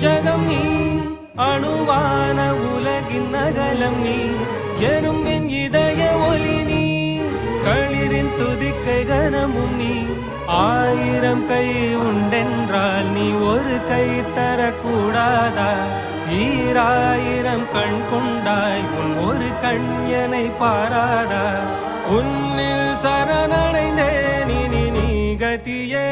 ஜகம் நீ அணுவான உலகின் நகலம் நீ எறும்பின் இதய ஒலி நீ களிரின் துதிக்கை கனமும் நீ ஆயிரம் கை உண்டென்றால் நீ ஒரு கை தரக்கூடாதா ஈராயிரம் கண் கொண்டாய் உன் ஒரு கண்யனை பாராதா உன்னில் சரணடைந்தேன் நீ கதியே